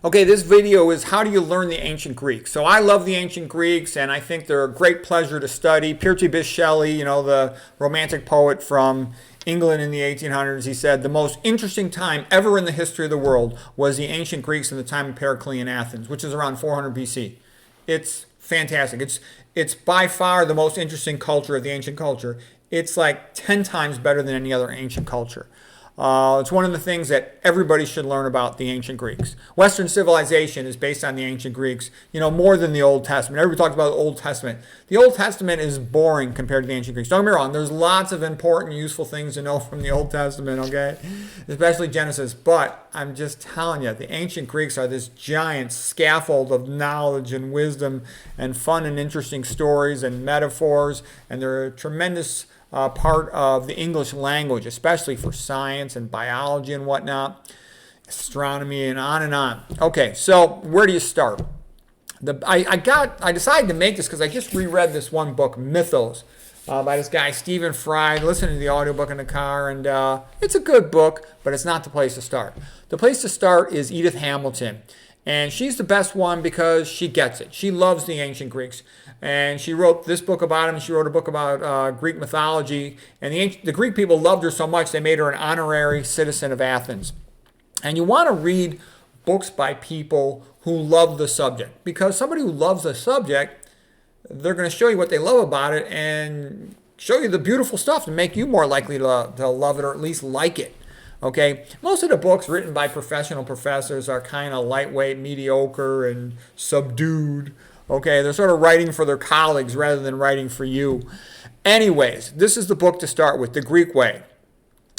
Okay, this video is how do you learn the ancient Greeks. So I love the ancient Greeks, and I think they're a great pleasure to study. Percy Shelley, the romantic poet from England in the 1800s, he said the most interesting time ever in the history of the world was the ancient Greeks in the time of Pericles in Athens, which is around 400 BC. It's fantastic. It's by far the most interesting culture of the ancient culture. It's like 10 times better than any other ancient culture. It's one of the things that everybody should learn about the ancient Greeks. Western civilization is based on the ancient Greeks, more than the Old Testament. Everybody talks about the Old Testament. The Old Testament is boring compared to the ancient Greeks. Don't get me wrong, there's lots of important, useful things to know from the Old Testament, okay? Especially Genesis. But I'm just telling you, the ancient Greeks are this giant scaffold of knowledge and wisdom and fun and interesting stories and metaphors, and they're a tremendous part of the English language, especially for science and biology and whatnot, astronomy and on and on. Okay, so where do you start? I decided to make this because I just reread this one book, Mythos, by this guy Stephen Fry. Listening to the audiobook in the car, and it's a good book, but it's not the place to start. The place to start is Edith Hamilton. And she's the best one because she gets it. She loves the ancient Greeks. And she wrote this book about them. She wrote a book about Greek mythology. And the Greek people loved her so much, they made her an honorary citizen of Athens. And you want to read books by people who love the subject. Because somebody who loves the subject, they're going to show you what they love about it and show you the beautiful stuff to make you more likely to love it or at least like it. Okay, most of the books written by professional professors are kind of lightweight, mediocre, and subdued. Okay, they're sort of writing for their colleagues rather than writing for you. Anyways, this is the book to start with, The Greek Way.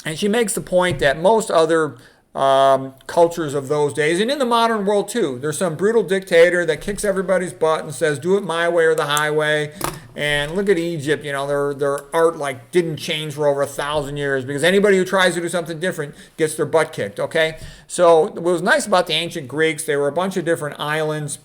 And she makes the point that most other cultures of those days, and in the modern world too, there's some brutal dictator that kicks everybody's butt and says, do it my way or the highway. And look at Egypt, their art didn't change for over 1,000 years because anybody who tries to do something different gets their butt kicked, okay? So what was nice about the ancient Greeks, they were a bunch of different islands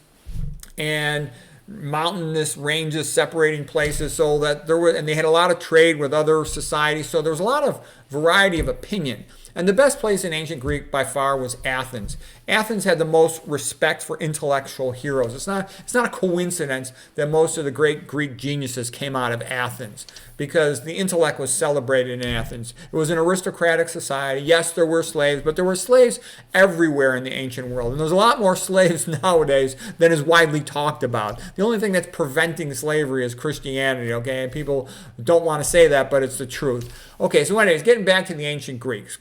and mountainous ranges separating places, so that and they had a lot of trade with other societies, so there was a lot of variety of opinion. And the best place in ancient Greek by far was Athens. Athens had the most respect for intellectual heroes. It's not a coincidence that most of the great Greek geniuses came out of Athens, because the intellect was celebrated in Athens. It was an aristocratic society. Yes, there were slaves, but there were slaves everywhere in the ancient world. And there's a lot more slaves nowadays than is widely talked about. The only thing that's preventing slavery is Christianity, okay? And people don't want to say that, but it's the truth. Okay, so anyways, getting back to the ancient Greeks.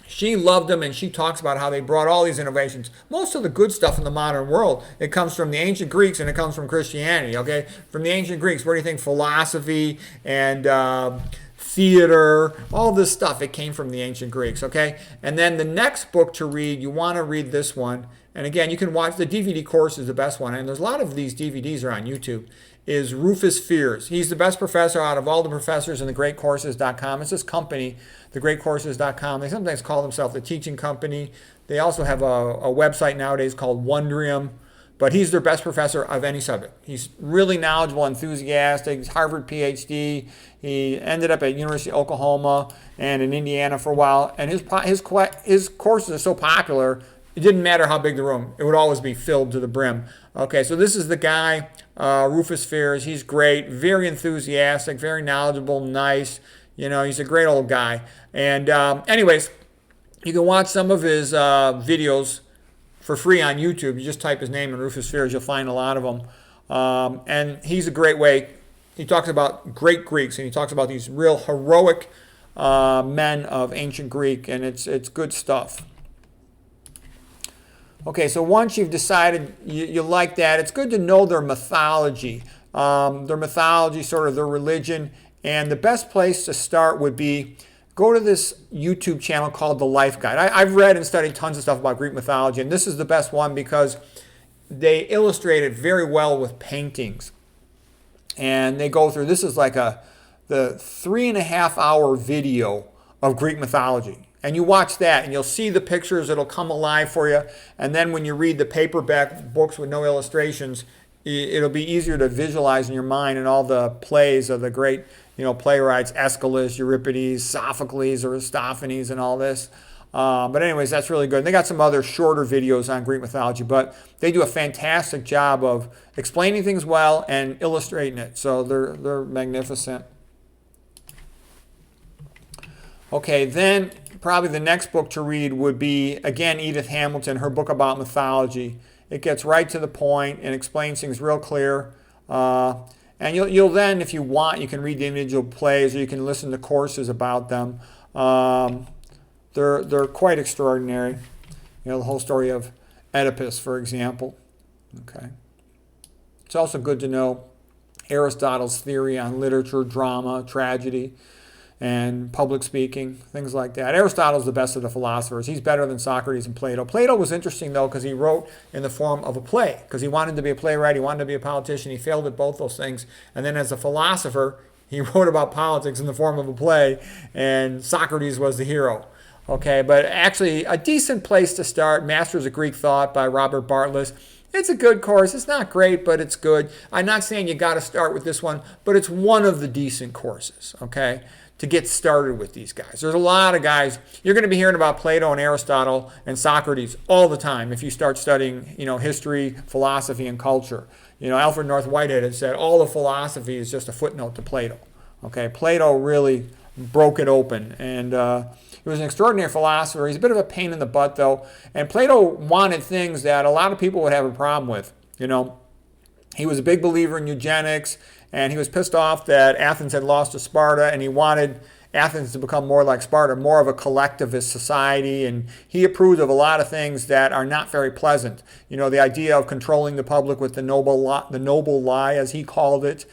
She loved them, and she talks about how they brought all these innovations. Most of the good stuff in the modern world, it comes from the ancient Greeks and it comes from Christianity, okay? From the ancient Greeks, where do you think philosophy and theater, all this stuff, it came from the ancient Greeks, okay? And then the next book to read, you want to read this one. And again, you can watch the DVD course is the best one. And there's a lot of these DVDs are on YouTube. Is Rufus Fears. He's the best professor out of all the professors in the greatcourses.com. It's this company, thegreatcourses.com. They sometimes call themselves the teaching company. They also have a website nowadays called Wondrium, but he's their best professor of any subject. He's really knowledgeable, enthusiastic. He's Harvard PhD. He ended up at University of Oklahoma and in Indiana for a while. And his courses are so popular, it didn't matter how big the room. It would always be filled to the brim. Okay, so this is the guy, Rufus Fears. He's great, very enthusiastic, very knowledgeable, nice. He's a great old guy. And anyways, you can watch some of his videos for free on YouTube. You just type his name in Rufus Fears, you'll find a lot of them. And he's a great way. He talks about great Greeks, and he talks about these real heroic men of ancient Greek, and it's good stuff. Okay, so once you've decided you like that, it's good to know their mythology. Sort of their religion. And the best place to start would be go to this YouTube channel called The Life Guide. I've read and studied tons of stuff about Greek mythology, and this is the best one because they illustrate it very well with paintings. And they go through, this is like the 3.5 hour video of Greek mythology. And you watch that, and you'll see the pictures. It'll come alive for you. And then when you read the paperback books with no illustrations, it'll be easier to visualize in your mind and all the plays of the great, playwrights, Aeschylus, Euripides, Sophocles, Aristophanes, and all this. But anyways, that's really good. And they got some other shorter videos on Greek mythology, but they do a fantastic job of explaining things well and illustrating it. So they're magnificent. Okay, then probably the next book to read would be, again, Edith Hamilton, her book about mythology. It gets right to the point and explains things real clear. And you'll then, if you want, you can read the individual plays or you can listen to courses about them. They're quite extraordinary. The whole story of Oedipus, for example. Okay. It's also good to know Aristotle's theory on literature, drama, tragedy, and public speaking, things like that. Aristotle's the best of the philosophers. He's better than Socrates and Plato. Plato was interesting, though, because he wrote in the form of a play, because he wanted to be a playwright, he wanted to be a politician. He failed at both those things. And then as a philosopher, he wrote about politics in the form of a play, and Socrates was the hero. Okay, but actually a decent place to start, Masters of Greek Thought by Robert Bartlett. It's a good course. It's not great, but it's good. I'm not saying you got to start with this one, but it's one of the decent courses, okay, to get started with these guys. There's a lot of guys. You're going to be hearing about Plato and Aristotle and Socrates all the time if you start studying, history, philosophy, and culture. Alfred North Whitehead had said all of philosophy is just a footnote to Plato. Okay, Plato really broke it open, and he was an extraordinary philosopher. He's a bit of a pain in the butt, though, and Plato wanted things that a lot of people would have a problem with. He was a big believer in eugenics, and he was pissed off that Athens had lost to Sparta, and he wanted Athens to become more like Sparta, more of a collectivist society, and he approved of a lot of things that are not very pleasant. The idea of controlling the public with the noble lie, as he called it.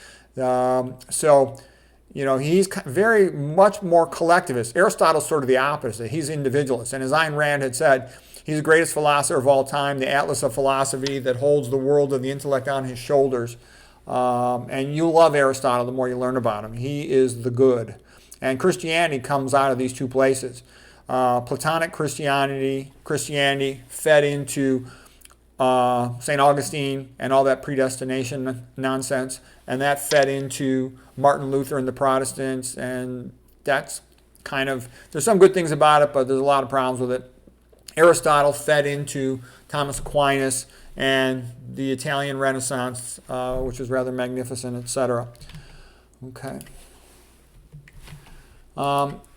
He's very much more collectivist. Aristotle's sort of the opposite. He's individualist. And as Ayn Rand had said, he's the greatest philosopher of all time, the atlas of philosophy that holds the world of the intellect on his shoulders. And you love Aristotle the more you learn about him. He is the good. And Christianity comes out of these two places. Platonic Christianity fed into St. Augustine and all that predestination nonsense, and that fed into Martin Luther and the Protestants, and that's there's some good things about it, but there's a lot of problems with it. Aristotle fed into Thomas Aquinas and the Italian Renaissance, which was rather magnificent, etc. Okay.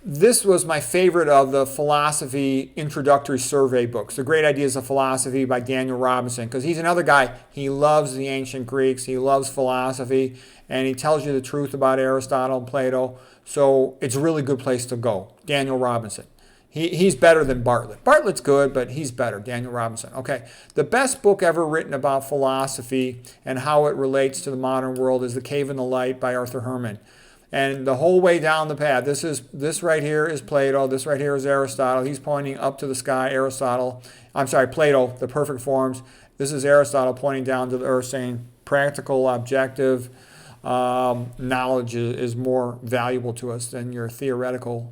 This was my favorite of the philosophy introductory survey books, The Great Ideas of Philosophy by Daniel Robinson, because he's another guy. He loves the ancient Greeks. He loves philosophy, and he tells you the truth about Aristotle and Plato. So it's a really good place to go. Daniel Robinson. He's better than Bartlett. Bartlett's good, but he's better. Daniel Robinson. Okay. The best book ever written about philosophy and how it relates to the modern world is The Cave in the Light by Arthur Herman. And the whole way down the path, this right here is Plato, this right here is Aristotle. He's pointing up to the sky, Plato, the perfect forms. This is Aristotle pointing down to the earth, saying practical, objective knowledge is more valuable to us than your theoretical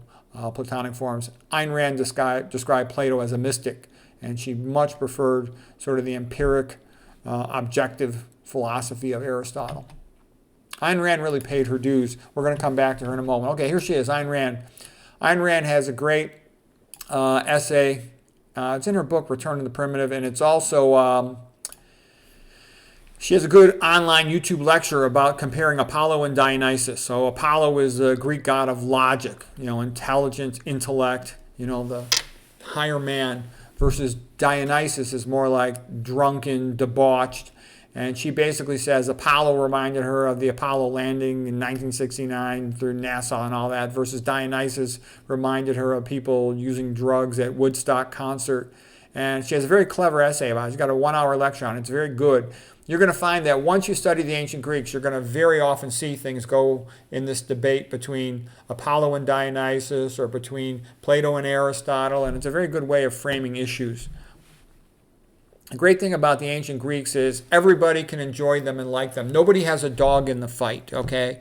Platonic forms. Ayn Rand described Plato as a mystic, and she much preferred sort of the empiric, objective philosophy of Aristotle. Ayn Rand really paid her dues. We're going to come back to her in a moment. Okay, here she is, Ayn Rand. Ayn Rand has a great essay. It's in her book, Return to the Primitive, and it's also, she has a good online YouTube lecture about comparing Apollo and Dionysus. So Apollo is the Greek god of logic, intelligence, intellect, the higher man, versus Dionysus is more like drunken, debauched. And she basically says Apollo reminded her of the Apollo landing in 1969 through NASA and all that, versus Dionysus reminded her of people using drugs at Woodstock concert. And she has a very clever essay about it. She's got a 1-hour lecture on it. It's very good. You're going to find that once you study the ancient Greeks, you're going to very often see things go in this debate between Apollo and Dionysus or between Plato and Aristotle, and it's a very good way of framing issues. The great thing about the ancient Greeks is everybody can enjoy them and like them. Nobody has a dog in the fight, okay?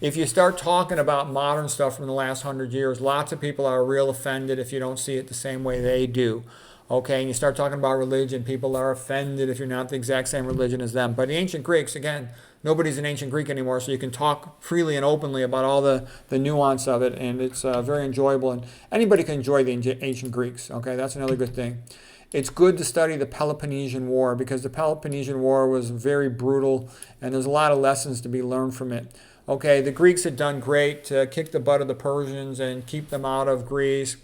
If you start talking about modern stuff from the last 100 years, lots of people are real offended if you don't see it the same way they do. Okay, and you start talking about religion, people are offended if you're not the exact same religion as them. But the ancient Greeks, again, nobody's an ancient Greek anymore, so you can talk freely and openly about all the nuance of it, and it's very enjoyable. And anybody can enjoy the ancient Greeks. Okay, that's another good thing. It's good to study the Peloponnesian War because the Peloponnesian War was very brutal, and there's a lot of lessons to be learned from it. Okay, the Greeks had done great to kick the butt of the Persians and keep them out of Greece,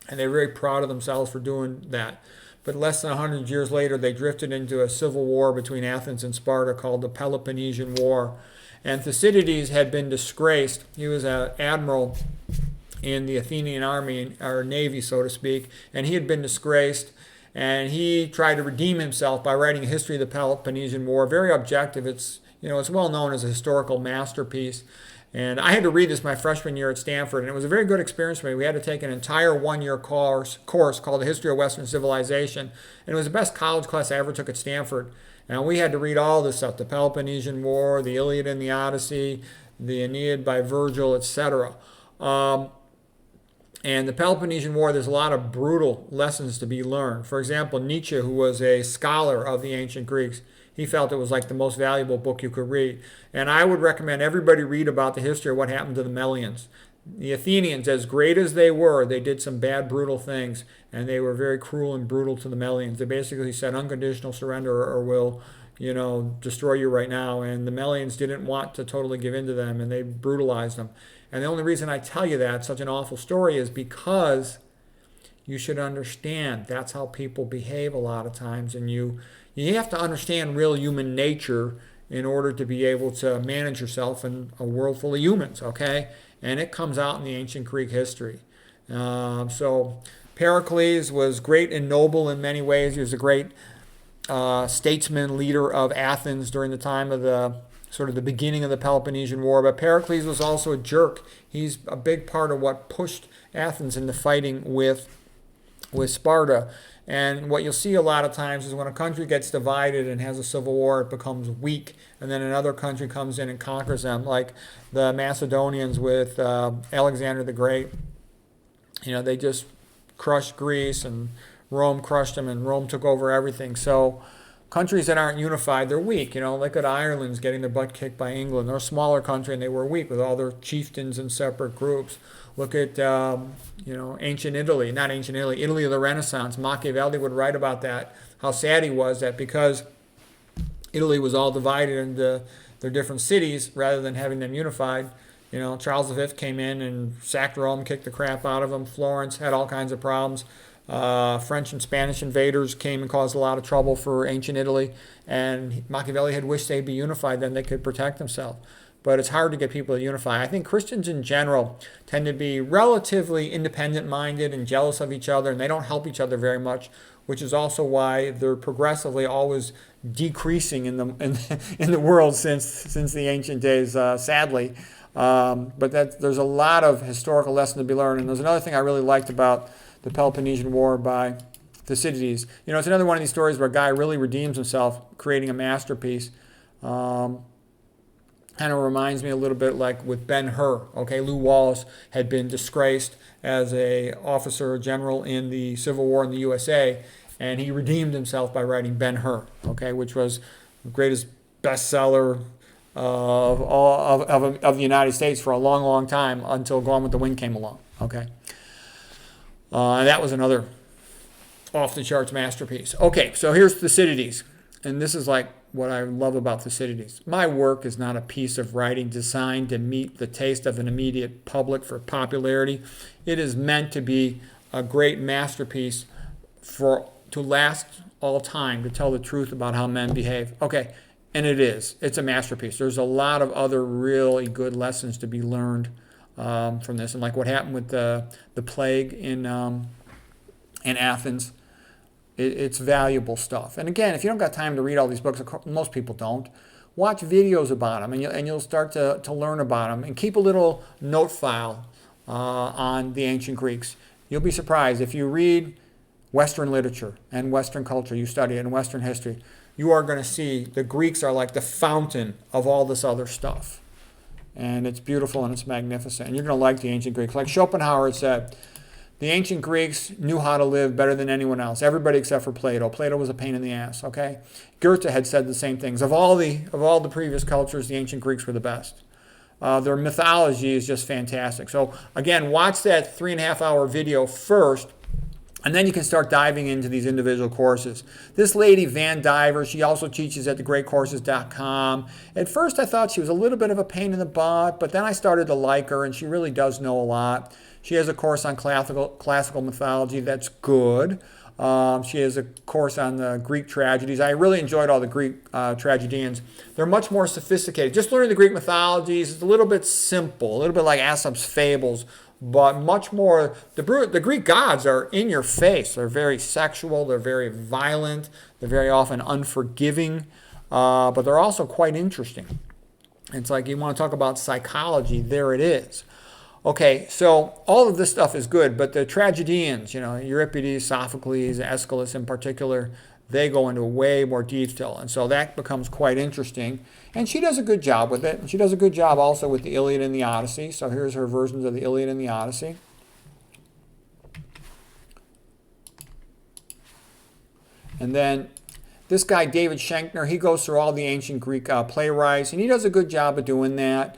and they're very proud of themselves for doing that. But less than 100 years later, they drifted into a civil war between Athens and Sparta called the Peloponnesian War. And Thucydides had been disgraced. He was an admiral in the Athenian army, or navy, so to speak, and he had been disgraced. And he tried to redeem himself by writing a history of the Peloponnesian War. Very objective. It's well known as a historical masterpiece. And I had to read this my freshman year at Stanford, and it was a very good experience for me. We had to take an entire one-year course called The History of Western Civilization, and it was the best college class I ever took at Stanford. And we had to read all this stuff, the Peloponnesian War, the Iliad and the Odyssey, the Aeneid by Virgil, etc. And the Peloponnesian War, there's a lot of brutal lessons to be learned. For example, Nietzsche, who was a scholar of the ancient Greeks, he felt it was like the most valuable book you could read. And I would recommend everybody read about the history of what happened to the Melians. The Athenians, as great as they were, they did some bad, brutal things, and they were very cruel and brutal to the Melians. They basically said unconditional surrender or we'll, destroy you right now. And the Melians didn't want to totally give in to them, and they brutalized them. And the only reason I tell you that, such an awful story, is because you should understand that's how people behave a lot of times, and you have to understand real human nature in order to be able to manage yourself in a world full of humans, okay? And it comes out in the ancient Greek history. So Pericles was great and noble in many ways. He was a great statesman, leader of Athens during the time of the beginning of the Peloponnesian War. But Pericles was also a jerk. He's a big part of what pushed Athens into fighting with Sparta. And what you'll see a lot of times is when a country gets divided and has a civil war, it becomes weak, and then another country comes in and conquers them, like the Macedonians with Alexander the Great. They just crushed Greece, and Rome crushed them, and Rome took over everything. So countries that aren't unified, they're weak. Look at Ireland's getting their butt kicked by England. They're a smaller country, and they were weak with all their chieftains in separate groups. Look at, ancient Italy, not ancient Italy, Italy of the Renaissance. Machiavelli would write about that, how sad he was that because Italy was all divided into their different cities rather than having them unified. Charles V came in and sacked Rome, kicked the crap out of them. Florence had all kinds of problems. French and Spanish invaders came and caused a lot of trouble for ancient Italy, and Machiavelli had wished they'd be unified, then they could protect themselves. But it's hard to get people to unify. I think Christians in general tend to be relatively independent-minded and jealous of each other, and they don't help each other very much, which is also why they're progressively always decreasing in the world since the ancient days, sadly. But there's a lot of historical lessons to be learned. And there's another thing I really liked about the Peloponnesian War by Thucydides. It's another one of these stories where a guy really redeems himself, creating a masterpiece. Kind of reminds me a little bit like with Ben-Hur. Okay, Lew Wallace had been disgraced as a officer general in the Civil War in the USA, and he redeemed himself by writing Ben-Hur, okay, which was the greatest bestseller of the United States for a long, long time until Gone with the Wind came along, okay. And that was another off-the-charts masterpiece. Okay, so here's Thucydides, and this is like what I love about Thucydides. My work is not a piece of writing designed to meet the taste of an immediate public for popularity. It is meant to be a great masterpiece to last all time, to tell the truth about how men behave. Okay, and it is. It's a masterpiece. There's a lot of other really good lessons to be learned from this, and like what happened with the plague in Athens. It's valuable stuff. And again, if you don't got time to read all these books, most people don't, watch videos about them, and you'll start to learn about them. And keep a little note file on the ancient Greeks. You'll be surprised. If you read Western literature and Western culture, you study it in Western history, you are going to see the Greeks are like the fountain of all this other stuff. And it's beautiful and it's magnificent. And you're going to like the ancient Greeks. Like Schopenhauer said, The ancient Greeks knew how to live better than anyone else. Everybody except for Plato. Plato was a pain in the ass. Okay, Goethe had said the same things. Of all the previous cultures, the ancient Greeks were the best. Their mythology is just fantastic. So again, watch that 3.5-hour video first, and then you can start diving into these individual courses. This lady, Vandiver, she also teaches at thegreatcourses.com. At first, I thought she was a little bit of a pain in the butt, but then I started to like her, and she really does know a lot. She has a course on classical mythology that's good. She has a course on the Greek tragedies. I really enjoyed all the Greek tragedians. They're much more sophisticated. Just learning the Greek mythologies is a little bit simple, a little bit like Aesop's fables, but much more. The Greek gods are in your face. They're very sexual. They're very violent. They're very often unforgiving, but they're also quite interesting. It's like you want to talk about psychology. There it is. Okay, so all of this stuff is good, but the tragedians, Euripides, Sophocles, Aeschylus in particular, they go into way more detail, and so that becomes quite interesting. And she does a good job with it. And she does a good job also with the Iliad and the Odyssey. So here's her versions of the Iliad and the Odyssey. And then this guy, David Schenker, he goes through all the ancient Greek playwrights, and he does a good job of doing that.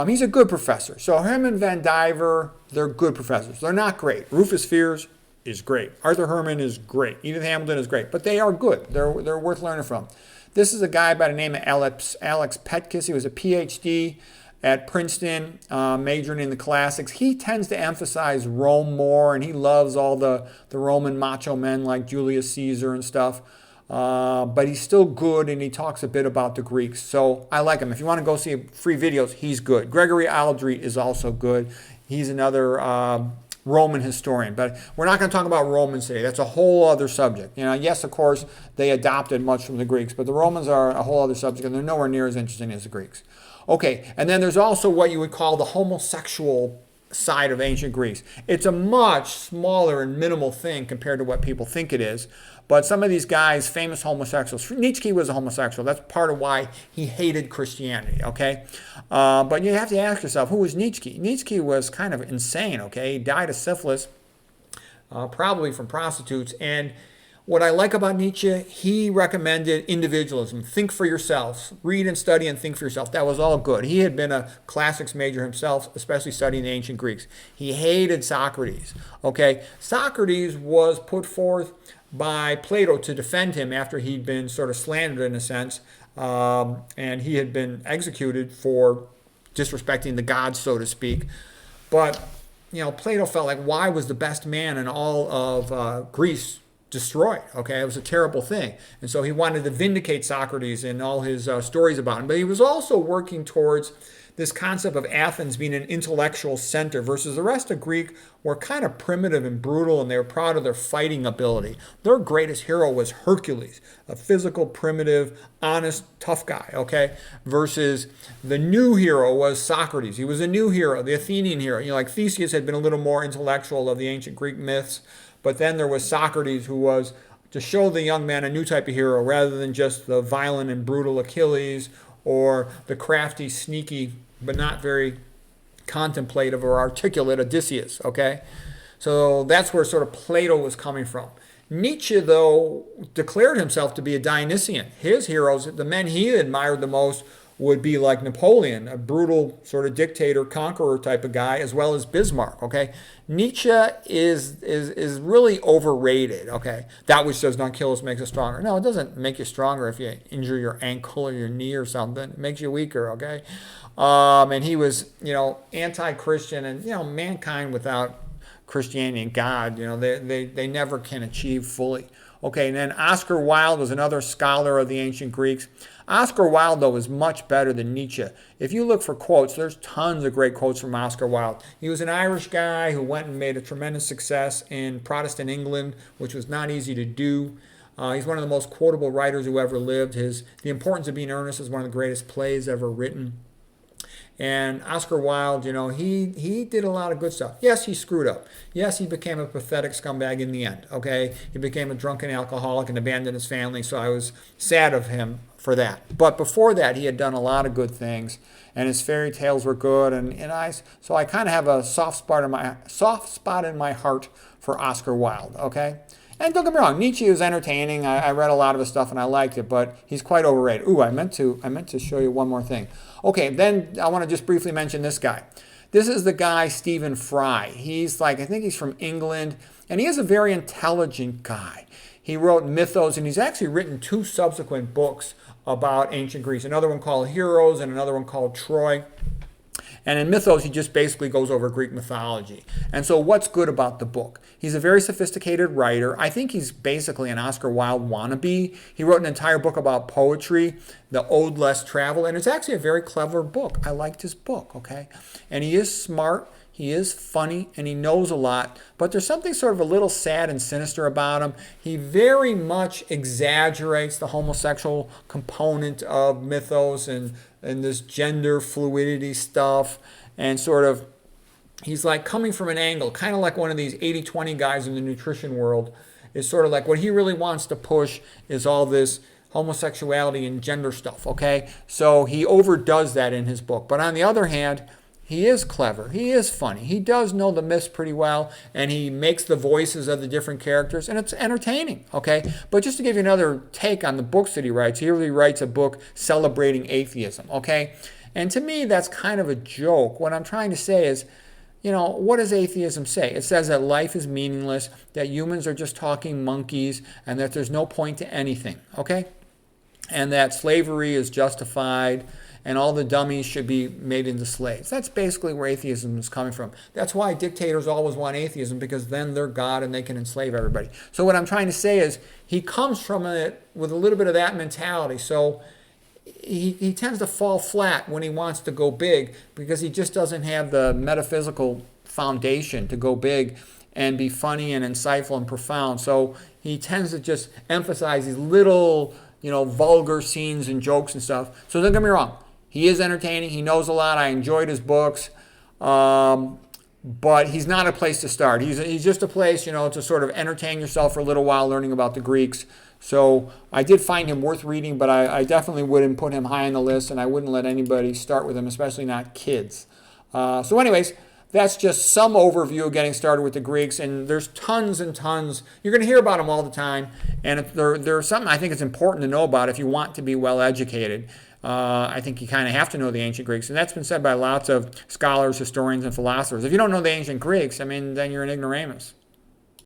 He's a good professor. So Herman, Vandiver, they're good professors. They're not great. Rufus Fears is great. Arthur Herman is great. Edith Hamilton is great. But they are good. They're worth learning from. This is a guy by the name of Alex Petkis. He was a PhD at Princeton, majoring in the classics. He tends to emphasize Rome more, and he loves all the Roman macho men like Julius Caesar and stuff. But he's still good, and he talks a bit about the Greeks. So I like him. If you want to go see free videos, he's good. Gregory Aldrich is also good. He's another Roman historian. But we're not going to talk about Romans today. That's a whole other subject. Yes, of course, they adopted much from the Greeks, but the Romans are a whole other subject, and they're nowhere near as interesting as the Greeks. Okay, and then there's also what you would call the homosexual side of ancient Greece. It's a much smaller and minimal thing compared to what people think it is. But some of these guys, famous homosexuals, Nietzsche was a homosexual. That's part of why he hated Christianity, okay? But you have to ask yourself, who was Nietzsche? Nietzsche was kind of insane, okay? He died of syphilis, probably from prostitutes. And what I like about Nietzsche, he recommended individualism. Think for yourself. Read and study and think for yourself. That was all good. He had been a classics major himself, especially studying the ancient Greeks. He hated Socrates, okay? Socrates was put forth by Plato to defend him after he'd been sort of slandered in a sense, and he had been executed for disrespecting the gods, so to speak. But, Plato felt like, why was the best man in all of Greece destroyed? Okay, it was a terrible thing. And so he wanted to vindicate Socrates in all his stories about him. But he was also working towards this concept of Athens being an intellectual center versus the rest of Greek were kind of primitive and brutal, and they were proud of their fighting ability. Their greatest hero was Hercules, a physical, primitive, honest, tough guy, okay? Versus the new hero was Socrates. He was a new hero, the Athenian hero. Like Theseus had been a little more intellectual of the ancient Greek myths, but then there was Socrates, who was to show the young man a new type of hero rather than just the violent and brutal Achilles or the crafty, sneaky, but not very contemplative or articulate Odysseus, okay? So that's where sort of Plato was coming from. Nietzsche, though, declared himself to be a Dionysian. His heroes, the men he admired the most, would be like Napoleon, a brutal sort of dictator, conqueror type of guy, as well as Bismarck, okay? Nietzsche is really overrated, okay? That which does not kill us makes us stronger. No, it doesn't make you stronger if you injure your ankle or your knee or something. It makes you weaker, okay? And he was, anti-Christian, and, mankind without Christianity and God, they never can achieve fully. Okay, and then Oscar Wilde was another scholar of the ancient Greeks. Oscar Wilde, though, is much better than Nietzsche. If you look for quotes, there's tons of great quotes from Oscar Wilde. He was an Irish guy who went and made a tremendous success in Protestant England, which was not easy to do. He's one of the most quotable writers who ever lived. The Importance of Being Earnest is one of the greatest plays ever written. And Oscar Wilde, he did a lot of good stuff. Yes, he screwed up. Yes, he became a pathetic scumbag in the end, okay? He became a drunken alcoholic and abandoned his family, so I was sad of him for that. But before that, he had done a lot of good things, and his fairy tales were good, so I kind of have a soft spot in my heart for Oscar Wilde, okay? And don't get me wrong, Nietzsche is entertaining. I read a lot of his stuff and I liked it, but he's quite overrated. Ooh, I meant to show you one more thing. Okay, then I want to just briefly mention this guy. This is the guy, Stephen Fry. He's I think he's from England, and he is a very intelligent guy. He wrote Mythos, and he's actually written 2 subsequent books about ancient Greece. Another one called Heroes and another one called Troy. And in Mythos, he just basically goes over Greek mythology. And so what's good about the book? He's a very sophisticated writer. I think he's basically an Oscar Wilde wannabe. He wrote an entire book about poetry, The Ode Less Travel, and it's actually a very clever book. I liked his book, okay? And he is smart, he is funny, and he knows a lot, but there's something sort of a little sad and sinister about him. He very much exaggerates the homosexual component of Mythos and this gender fluidity stuff, and sort of he's coming from an angle, kind of like one of these 80-20 guys in the nutrition world. Is sort of what he really wants to push is all this homosexuality and gender stuff, okay? So he overdoes that in his book. But on the other hand, he is clever. He is funny. He does know the myths pretty well, and he makes the voices of the different characters, and it's entertaining, okay? But just to give you another take on the books that he writes, he really writes a book celebrating atheism, okay? And to me, that's kind of a joke. What I'm trying to say is, what does atheism say? It says that life is meaningless, that humans are just talking monkeys, and that there's no point to anything, okay? And that slavery is justified, and all the dummies should be made into slaves. That's basically where atheism is coming from. That's why dictators always want atheism, because then they're God and they can enslave everybody. So what I'm trying to say is he comes from it with a little bit of that mentality. So he tends to fall flat when he wants to go big, because he just doesn't have the metaphysical foundation to go big and be funny and insightful and profound. So he tends to just emphasize these little, vulgar scenes and jokes and stuff. So don't get me wrong. He is entertaining. He knows a lot. I enjoyed his books. But he's not a place to start. He's just a place, to sort of entertain yourself for a little while learning about the Greeks. So I did find him worth reading, but I definitely wouldn't put him high on the list, and I wouldn't let anybody start with him, especially not kids. So anyways, that's just some overview of getting started with the Greeks, and there's tons and tons. You're going to hear about them all the time, and if there's something I think it's important to know about if you want to be well educated. I think you kind of have to know the ancient Greeks, and that's been said by lots of scholars, historians, and philosophers. If you don't know the ancient Greeks, then you're an ignoramus.